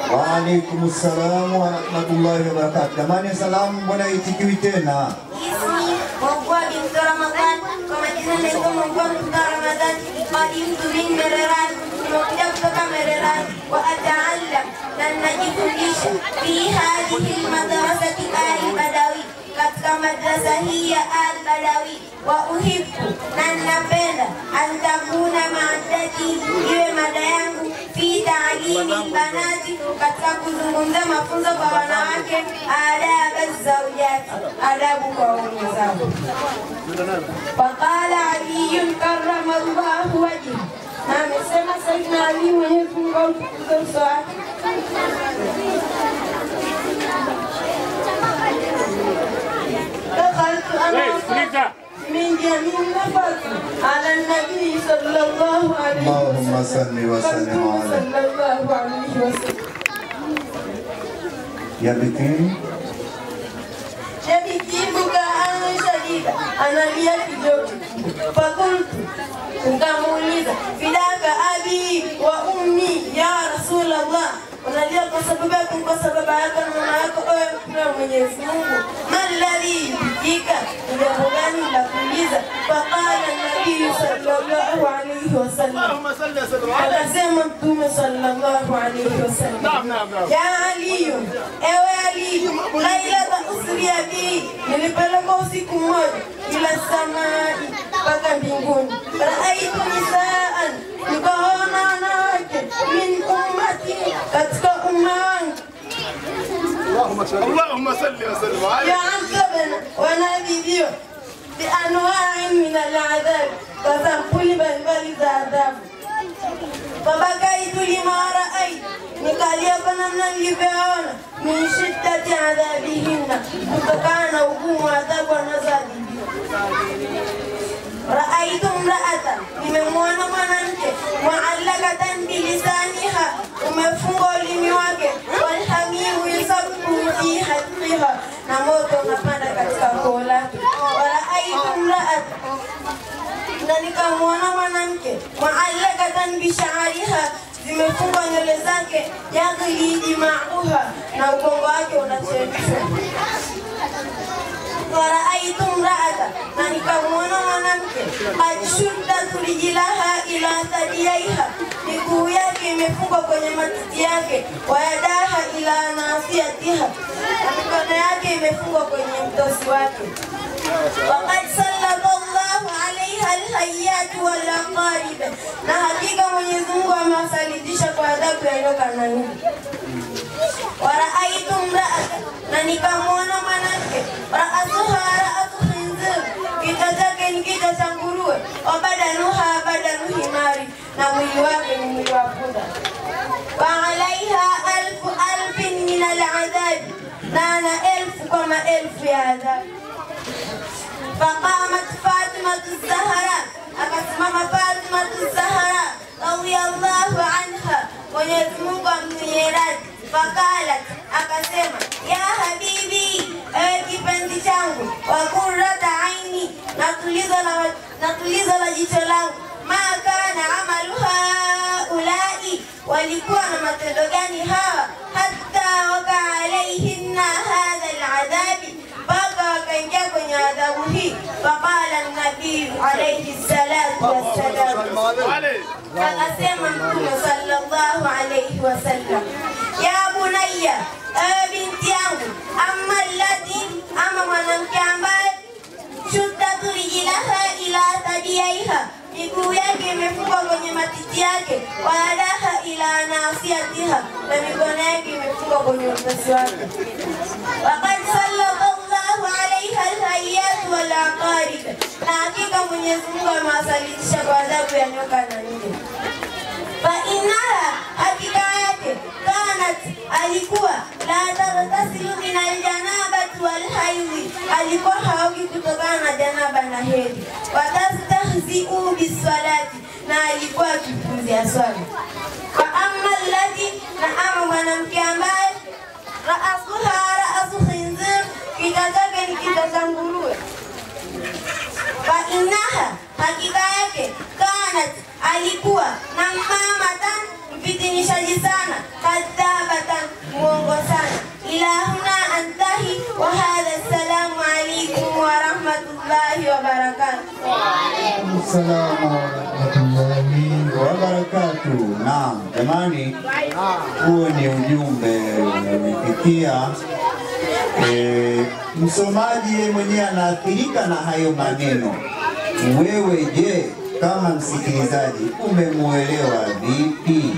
Waalaikumsalam warahmatullahi wabarakatuh. Jamani, salamu mbona itikiwi tena? Mokwa bintu Ramadhan, kwa majina naitwa Mokwa bintu Ramadhan, qadimtu min Mereran, nimekuja kutoka Mereran, wa ataallam, na najifundisha fi hadhihi almadrasati al-Badawi, katika madrasa hii ya al-Badawi, wa uhibbu, na ninapenda antakuna maadati, iwe mada yangu fi ta'limi banati, katika kuzungumza mafunzo kwa wanawake, adabu zawjati, adabu kwa waume zao. Faqala Ali karramallahu wajhahu, na amesema Sayyidina Ali, Mwenyezi Mungu amtukuze uso wake, dakhaltu ana من جميع نفس على النبي صلى الله عليه وسلم. اللهم صل وسلم عليه. صلى الله عليه وسلم. يا بنتي شبكي بكاء شديدا أنا لي kidogo. فقلت nikamuuliza fidaka abi wa ummi ya Rasulullah, unalia kwa sababu yako, kwa sababu yako na mama yako, ewe Mwenyezi Mungu, maladhi bika, jambo gani la kuuliza? Faqala nabii sallallahu alayhi wasallam, akasema Mtume sallallahu alayhi wasallam, ya Ali, ewe Ali, lailata usriya bi, nilipelekwa usiku mmoja ila samai, mpaka mbinguni. Raaitu nisaan, nikaona wanawake min ummati, katika umma wangu. Allahumma salli wa sallim alayhi. Ya'adzabna, wanadhibiwa bianwa'in min al'adhab, kwa sampuli mbalimbali za adhabu. Fabakaitu lima raaitu, nikalia kwa namna nilivyoona, min shiddati adhabihinna, kutokana na ugumu wa adhabu wanazoadhibiwa. Raaitu mraata, nimemwona mwanamke, muallakatan bilisaniha, umefungwa ulimi wake, walhamimu yusabbu fi hadfiha, na moto unapanda katika koo lake. Raaitu mraata, na nikamwona mwanamke, muallakatan bisha'ariha, zimefungwa nywele zake, yaghli dima'uha, na ubongo wake unachemshwa. Raaitu mraata, na nikamwona mwanamke, qad shuddat rijlaha ila thadiyaiha, miguu yake imefungwa kwenye matiti yake, wa yadaha ila nasiyatiha, na mikono yake imefungwa kwenye mtosi wake. Waqad sallallahu alaiha alhayyat wal aqarib, na hakika Mwenyezi Mungu amewasalitisha kwa adhabu ya nyoka na nyoka. Waraaitu mraata, na nikamwona mwanamke, raasuha raasu khinzir, kichwa chake ni kichwa cha nguruwe, wa badanuha badanu himari, na mwili wake ni mwili wa punda. Wa alaiha alfu alfin min al'adhabi, na ana elfu kwa maelfu ya adhabu. Faqamat Fatimatu Zahra, akasimama Fatimatu Zahra radhiyallahu anha, Mwenyezi Mungu amtie radhi. Faqalat, akasema, ya habibi, ewe kipenzi changu, wa qurrata aini, na tulizo la jicho langu, ma kana amaluha ulai, walikuwa na matendo gani hawa, hatta waka alaihinna hadha al'adhabi, mpaka wakaingia kwenye adhabu hii. Faqala an-nabii alayhi salatu wassalam, akasema Mtume sallallahu alayhi wasallam, ya bunayya, ewe binti yangu, amma allati, ama mwanamke ambaye shuddat rijlaha ila thadiyaiha, miguu yake imefungwa kwenye matiti yake, wa yadaha ila nasiyatiha, na mikono yake imefungwa kwenye utosi wake. Waqad sallallahu alaiha alhayyat wal aqarib, na hakika Mwenyezi Mungu amewasalitisha kwa adhabu ya nyoka na nge. Fa innaha, hakika yake, kanat, alikuwa, la taghtasilu min aljanabati wal haidhi, alikuwa haogi kutokana na janaba na hedhi. Wa tastahzi'u bisalati, na alikuwa akipuzia swala. Fa amma allati, na ama mwanamke ambaye raasuha raasu khinzir, kichwa chake ni kichwa cha nguruwe. Fa innaha, hakika yake, kanat, alikuwa, na mamatan, mpitinishaji sana, kadhabatan, rahmatullahi wa barakatuh. Assalamu warahmatullahi wabarakatuh. Naam, jamani, huo ni ujumbe umefikia. Msomaji mwenyewe anaathirika na hayo maneno. Wewe je, kama msikilizaji umemuelewa vipi?